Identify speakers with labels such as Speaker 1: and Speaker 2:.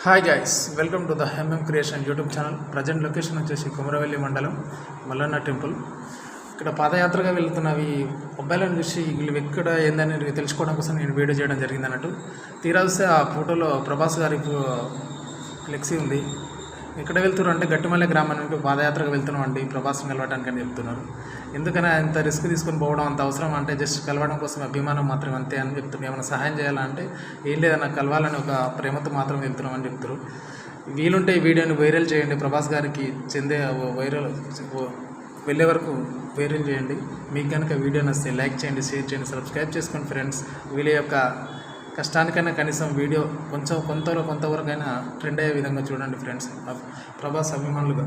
Speaker 1: Hi guys, welcome to the creation YouTube channel. Present location వచ్చేసి కుమరవెల్లి మండలం Mallanna temple. ఇక్కడ పాదయాత్రగా వెళ్తున్నవి అబ్బాయిలను చూసి వీళ్ళు ఎక్కడ ఏందని తెలుసుకోవడం కోసం నేను వీడియో చేయడం జరిగింది అన్నట్టు. తీరా చూస్తే ఆ ఫోటోలో ప్రభాస్ గారి ఫ్లెక్సీ ఉంది. ఎక్కడ వెళ్తున్నారు అంటే గట్టిమల్లె గ్రామం నుండి పాదయాత్రగా వెళ్తున్నాం అండి ప్రభాస్ని కలవడానికి అని చెప్తున్నారు. ఎందుకని అంత రిస్క్ తీసుకొని పోవడం అంత అవసరం అంటే జస్ట్ కలవడం కోసం అభిమానం మాత్రం అంతే అని చెప్తున్నారు. ఏమైనా సహాయం చేయాలంటే ఏం లేదన్నా కలవాలని ఒక ప్రేమతో మాత్రం వెళ్తున్నాం అని చెప్తారు. వీలుంటే ఈ వీడియోని వైరల్ చేయండి, ప్రభాస్ గారికి చెందే వెళ్ళే వరకు వైరల్ చేయండి. మీకు కనుక వీడియో నచ్చితే లైక్ చేయండి, షేర్ చేయండి, సబ్స్క్రైబ్ చేసుకోండి ఫ్రెండ్స్. వీళ్ళ యొక్క కష్టానికైనా కనీసం వీడియో కొంతవరకైనా ట్రెండ్ అయ్యే విధంగా చూడండి ఫ్రెండ్స్, ప్రభాస్ అభిమానులుగా.